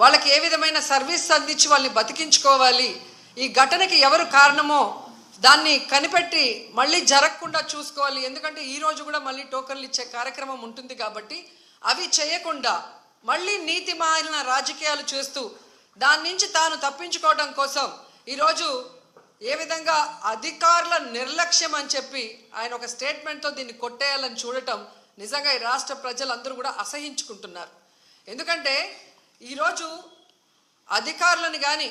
వాళ్ళకి ఏ విధమైన సర్వీస్ అందించి వాళ్ళని బతికించుకోవాలి, ఈ ఘటనకి ఎవరు కారణమో దాన్ని కనిపెట్టి మళ్ళీ జరగకుండా చూసుకోవాలి. ఎందుకంటే ఈరోజు కూడా మళ్ళీ టోకన్లు ఇచ్చే కార్యక్రమం ఉంటుంది కాబట్టి అవి చేయకుండా మళ్ళీ నీతిమాలిన రాజకీయాలు చేస్తూ దాని నుంచి తాను తప్పించుకోవడం కోసం ఈరోజు ఏ విధంగా అధికారుల నిర్లక్ష్యం అని చెప్పి ఆయన ఒక స్టేట్మెంట్తో దీన్ని కొట్టేయాలని చూడటం నిజంగా ఈ రాష్ట్ర ప్రజలందరూ కూడా అసహించుకుంటున్నారు. ఎందుకంటే ఈరోజు అధికారులను కానీ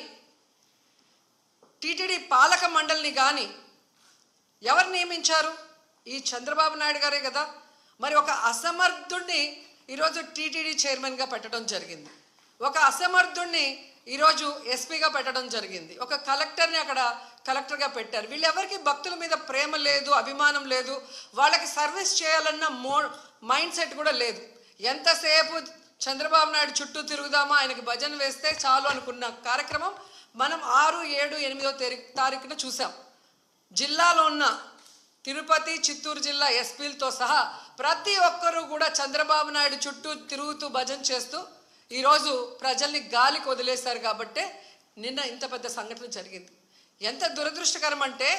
టీటీడీ పాలక మండలిని కానీ ఎవరు నియమించారు? ఈ చంద్రబాబు నాయుడు గారే కదా. మరి ఒక అసమర్థుడిని ఈరోజు టీటీడీ చైర్మన్గా పెట్టడం జరిగింది, ఒక అసమర్థుడిని ఈరోజు ఎస్పీగా పెట్టడం జరిగింది, ఒక కలెక్టర్ని అక్కడ కలెక్టర్గా పెట్టారు. వీళ్ళెవరికి భక్తుల మీద ప్రేమ లేదు, అభిమానం లేదు, వాళ్ళకి సర్వీస్ చేయాలన్న మైండ్ సెట్ కూడా లేదు. ఎంతసేపు చంద్రబాబు నాయుడు చుట్టూ తిరుగుదామా, ఆయనకి భజన వేస్తే చాలు అనుకున్న కార్యక్రమం మనం 6, 7, 8వ తారీఖున చూసాం. జిల్లాలో ఉన్న తిరుపతి, చిత్తూరు జిల్లా ఎస్పీలతో సహా ప్రతి ఒక్కరూ కూడా చంద్రబాబు నాయుడు చుట్టూ తిరుగుతూ భజన చేస్తూ ఈరోజు ప్రజల్ని గాలికి వదిలేశారు. కాబట్టే నిన్న ఇంత పెద్ద సంఘటన జరిగింది. ఎంత దురదృష్టకరం అంటే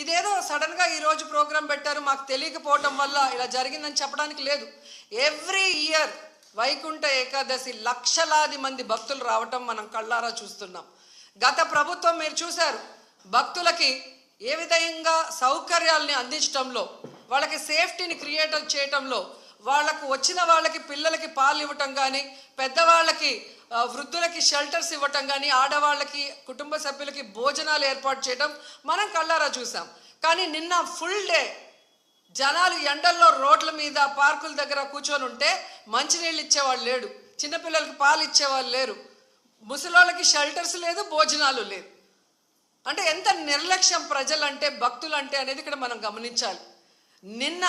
ఇదేదో సడన్గా ఈరోజు ప్రోగ్రాం పెట్టారు, మాకు తెలియకపోవటం వల్ల ఇలా జరిగిందని చెప్పడానికి లేదు. ఎవ్రీ ఇయర్ వైకుంఠ ఏకాదశి లక్షలాది మంది భక్తులు రావటం మనం కళ్ళారా చూస్తున్నాం. గత ప్రభుత్వం మీరు చూశారు, భక్తులకి ఏ విధంగా సౌకర్యాలని అందించడంలో, వాళ్ళకి సేఫ్టీని క్రియేట్ చేయటంలో, వాళ్ళకు వచ్చిన వాళ్ళకి పిల్లలకి పాలు ఇవ్వటం కానీ, పెద్దవాళ్ళకి వృద్ధులకి షెల్టర్స్ ఇవ్వటం కానీ, ఆడవాళ్ళకి కుటుంబ సభ్యులకి భోజనాలు ఏర్పాటు చేయడం మనం కళ్ళారా చూసాం. కానీ నిన్న ఫుల్ డే జనాలు ఎండల్లో రోడ్ల మీద పార్కుల దగ్గర కూర్చొని ఉంటే మంచినీళ్ళు ఇచ్చేవాళ్ళు లేడు, చిన్నపిల్లలకి పాలు ఇచ్చేవాళ్ళు లేరు, ముసలోళ్ళకి షెల్టర్స్ లేదు, భోజనాలు లేదు. అంటే ఎంత నిర్లక్ష్యం ప్రజలంటే, భక్తులంటే అనేది ఇక్కడ మనం గమనించాలి. నిన్న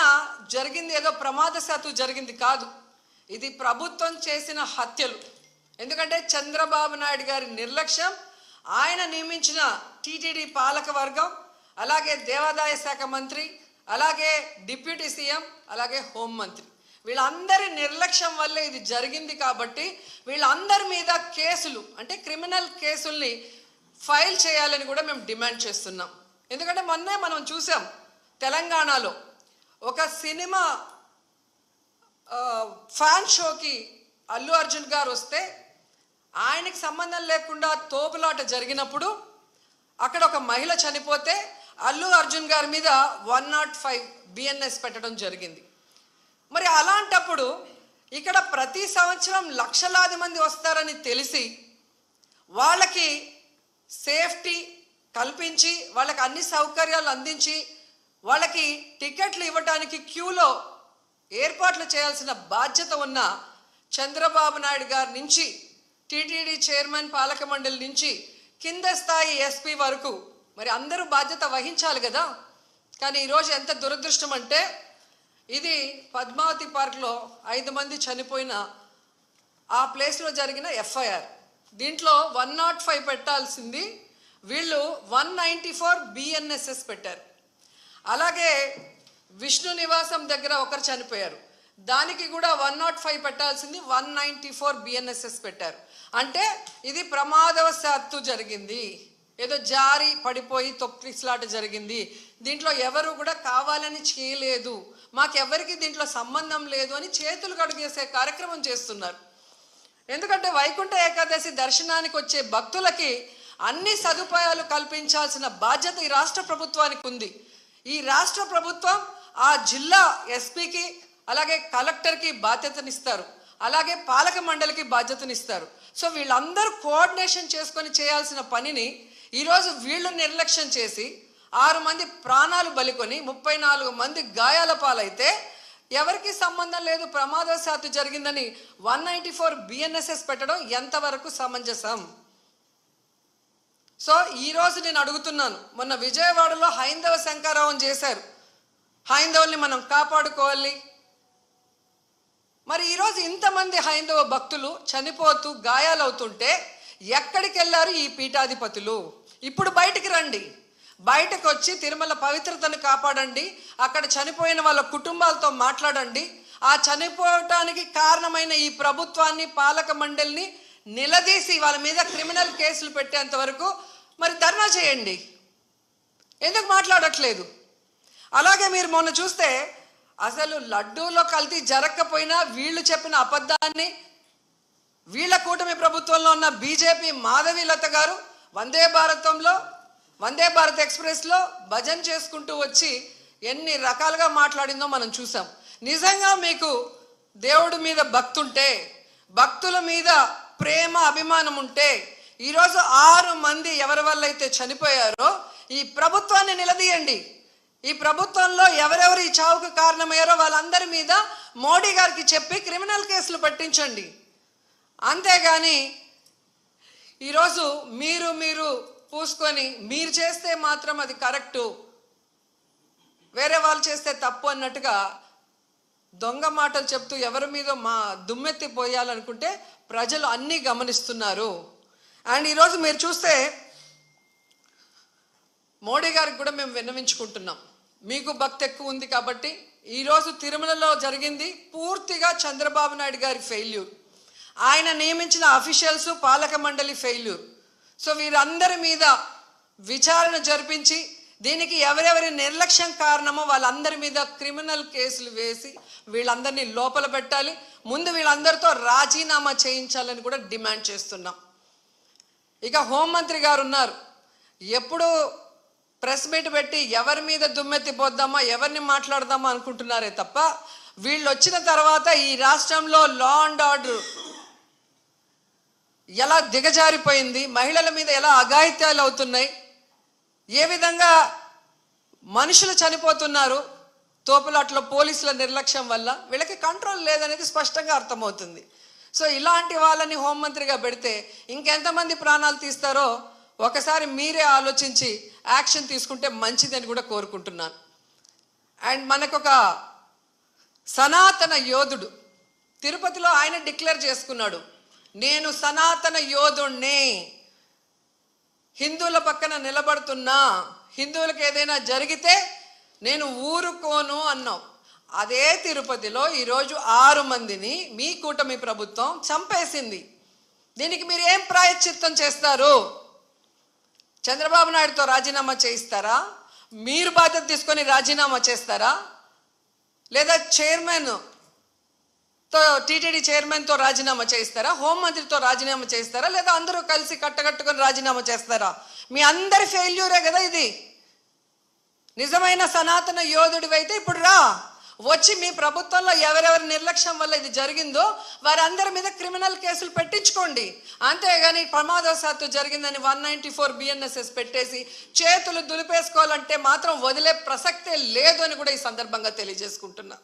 జరిగింది ఏదో ప్రమాదశాత్తు జరిగింది కాదు, ఇది ప్రభుత్వం చేసిన హత్యలు. ఎందుకంటే చంద్రబాబు నాయుడు గారి నిర్లక్ష్యం, ఆయన నియమించిన టీటీడీ పాలక వర్గం, అలాగే దేవాదాయ శాఖ మంత్రి, అలాగే డిప్యూటీ సీఎం, అలాగే హోంమంత్రి, వీళ్ళందరి నిర్లక్ష్యం వల్లే ఇది జరిగింది. కాబట్టి వీళ్ళందరి మీద కేసులు, అంటే క్రిమినల్ కేసుల్ని ఫైల్ చేయాలని కూడా మేము డిమాండ్ చేస్తున్నాం. ఎందుకంటే మొన్నే మనం చూసాం, తెలంగాణలో ఒక సినిమా ఫ్యాన్ షోకి అల్లు అర్జున్ గారు వస్తే ఆయనకి సంబంధం లేకుండా తోపులాట జరిగినప్పుడు అక్కడ ఒక మహిళ చనిపోతే అల్లు అర్జున్ గారి మీద 105 BNS పెట్టడం జరిగింది. మరి అలాంటప్పుడు ఇక్కడ ప్రతి సంవత్సరం లక్షలాది మంది వస్తారని తెలిసి వాళ్ళకి సేఫ్టీ కల్పించి, వాళ్ళకి అన్ని సౌకర్యాలు అందించి, వాళ్ళకి టికెట్లు ఇవ్వడానికి క్యూలో ఏర్పాట్లు చేయాల్సిన బాధ్యత ఉన్న చంద్రబాబు నాయుడు గారి నుంచి, టీటీడీ చైర్మన్, పాలక మండలి నుంచి కింద స్థాయి ఎస్పీ వరకు మరి అందరూ బాధ్యత వహించాలి కదా. కానీ ఈరోజు ఎంత దురదృష్టం అంటే, ఇది పద్మావతి పార్క్లో 5 మంది చనిపోయిన ఆ ప్లేస్లో జరిగిన FIR. దీంట్లో 105 పెట్టాల్సింది వీళ్ళు 194 BNSS పెట్టారు. అలాగే విష్ణు నివాసం దగ్గర ఒకరు చనిపోయారు, దానికి కూడా 105 పెట్టాల్సింది 194 BNSS పెట్టారు. అంటే ఇది ప్రమాదవశాత్తు జరిగింది, ఏదో జారి పడిపోయి తొక్కిసలాట జరిగింది, దీంట్లో ఎవరు కూడా కావాలని చేయలేదు, మాకెవరికి దీంట్లో సంబంధం లేదు అని చేతులు కడుగేసే కార్యక్రమం చేస్తున్నారు. ఎందుకంటే వైకుంఠ ఏకాదశి దర్శనానికి వచ్చే భక్తులకి అన్ని సదుపాయాలు కల్పించాల్సిన బాధ్యత ఈ రాష్ట్ర ప్రభుత్వానికి ఉంది. ఈ రాష్ట్ర ప్రభుత్వం ఆ జిల్లా ఎస్పీకి, అలాగే కలెక్టర్కి బాధ్యతనిస్తారు, అలాగే పాలక మండలికి బాధ్యతనిస్తారు. సో వీళ్ళందరూ కోఆర్డినేషన్ చేసుకొని చేయాల్సిన పనిని ఈరోజు వీళ్ళు నిర్లక్ష్యం చేసి 6 మంది ప్రాణాలు బలికొని 34 మంది గాయాల పాలైతే ఎవరికి సంబంధం లేదు, ప్రమాదవశాత్తు జరిగిందని 194 BNSS పెట్టడం ఎంతవరకు సమంజసం? సో ఈరోజు నేను అడుగుతున్నాను, మొన్న విజయవాడలో హైందవ శంకారావం చేశారు, హైందవుల్ని మనం కాపాడుకోవాలి. మరి ఈరోజు ఇంతమంది హైందవ భక్తులు చనిపోతూ గాయాలవుతుంటే ఎక్కడికి వెళ్ళారు ఈ పీఠాధిపతులు? ఇప్పుడు బయటికి రండి, బయటకు వచ్చి తిరుమల పవిత్రతను కాపాడండి, అక్కడ చనిపోయిన వాళ్ళ కుటుంబాలతో మాట్లాడండి, ఆ చనిపోవటానికి కారణమైన ఈ ప్రభుత్వాన్ని, పాలక మండలిని నిలదీసి వాళ్ళ మీద క్రిమినల్ కేసులు పెట్టేంత వరకు మరి ధర్నా చేయండి. ఎందుకు మాట్లాడట్లేదు? అలాగే మీరు మొన్న చూస్తే అసలు లడ్డూలో కల్తీ జరగకపోయినా వీళ్ళు చెప్పిన అబద్ధాన్ని వీళ్ళ కూటమి ప్రభుత్వంలో ఉన్న బీజేపీ మాధవీలత గారు వందే భారత్ ఎక్స్ప్రెస్లో భజన చేసుకుంటూ వచ్చి ఎన్ని రకాలుగా మాట్లాడిందో మనం చూసాం. నిజంగా మీకు దేవుడి మీద భక్తుంటే, భక్తుల మీద ప్రేమ అభిమానం ఉంటే ఈరోజు 6 మంది ఎవరి వల్ల అయితే చనిపోయారో ఈ ప్రభుత్వాన్ని నిలదీయండి. ఈ ప్రభుత్వంలో ఎవరెవరు ఈ చావుకు కారణమయ్యారో వాళ్ళందరి మీద మోడీ గారికి చెప్పి క్రిమినల్ కేసులు పట్టించండి. అంతేగాని ఈరోజు మీరు పూసుకొని మీరు చేస్తే మాత్రం అది కరెక్టు, వేరే వాళ్ళు చేస్తే తప్పు అన్నట్టుగా దొంగ మాటలు చెప్తూ ఎవరి మీద దుమ్మెత్తి పోయాలనుకుంటే ప్రజలు అన్నీ గమనిస్తున్నారు. అండ్ ఈరోజు మీరు చూస్తే మోడీ గారికి కూడా మేము విన్నవించుకుంటున్నాం. మీకు భక్తి ఎక్కువ ఉంది కాబట్టి ఈరోజు తిరుమలలో జరిగింది పూర్తిగా చంద్రబాబు నాయుడు గారి ఫెయిల్యూర్, ఆయన నియమించిన అఫీషియల్స్ పాలక మండలి ఫెయిల్యూర్. సో వీరందరి మీద విచారణ జరిపించి దీనికి ఎవరెవరి నిర్లక్ష్యం కారణమో వాళ్ళందరి మీద క్రిమినల్ కేసులు వేసి వీళ్ళందరినీ లోపల పెట్టాలి. ముందు వీళ్ళందరితో రాజీనామా చేయించాలని కూడా డిమాండ్ చేస్తున్నాం. ఇక హోంమంత్రి గారు ఉన్నారు, ఎప్పుడు ప్రెస్ మీట్ పెట్టి ఎవరి మీద దుమ్మెత్తి పోద్దామా, ఎవరిని మాట్లాడదామా అనుకుంటున్నారే తప్ప వీళ్ళు వచ్చిన తర్వాత ఈ రాష్ట్రంలో లా అండ్ ఆర్డర్ ఎలా దిగజారిపోయింది, మహిళల మీద ఎలా అఘాయిత్యాలు అవుతున్నాయి, ఏ విధంగా మనుషులు చనిపోతున్నారు తోపులాట్లో పోలీసుల నిర్లక్ష్యం వల్ల, వీళ్ళకి కంట్రోల్ లేదనేది స్పష్టంగా అర్థమవుతుంది. సో ఇలాంటి వాళ్ళని హోంమంత్రిగా పెడితే ఇంకెంతమంది ప్రాణాలు తీస్తారో ఒకసారి మీరే ఆలోచించి యాక్షన్ తీసుకుంటే మంచిదని కూడా కోరుకుంటున్నాను. అండ్ మనకొక సనాతన యోధుడు తిరుపతిలో ఆయన డిక్లేర్ చేసుకున్నాడు, నేను సనాతన యోధుణ్ణి, హిందువుల పక్కన నిలబడుతున్నా, హిందువులకు ఏదైనా జరిగితే నేను ఊరుకోను అన్నావు. అదే తిరుపతిలో ఈరోజు 6 మందిని మీ కూటమి ప్రభుత్వం చంపేసింది. దీనికి మీరు ఏం ప్రాయశ్చిత్తం చేస్తారు? చంద్రబాబు నాయుడుతో రాజీనామా చేయిస్తారా? మీరు బాధ్యత తీసుకొని రాజీనామా చేస్తారా? లేదా టీటీడీ చైర్మన్తో రాజీనామా చేయిస్తారా? హోంమంత్రితో రాజీనామా చేయిస్తారా? లేదా అందరూ కలిసి కట్టకట్టుకొని రాజీనామా చేస్తారా? మీ అందరి ఫెయిల్యూరే కదా ఇది. నిజమైన సనాతన యోధుడివైతే ఇప్పుడు రా, వచ్చి మీ ప్రభుత్వంలో ఎవరెవరి నిర్లక్ష్యం వల్ల ఇది జరిగిందో వారందరి మీద క్రిమినల్ కేసులు పెట్టించుకోండి. అంతేగాని ప్రమాదవశాత్తు జరిగిందని 194 BNSS పెట్టేసి చేతులు దులిపేసుకోవాలంటే మాత్రం వదిలే ప్రసక్తే లేదు అని కూడా ఈ సందర్భంగా తెలియజేసుకుంటున్నా.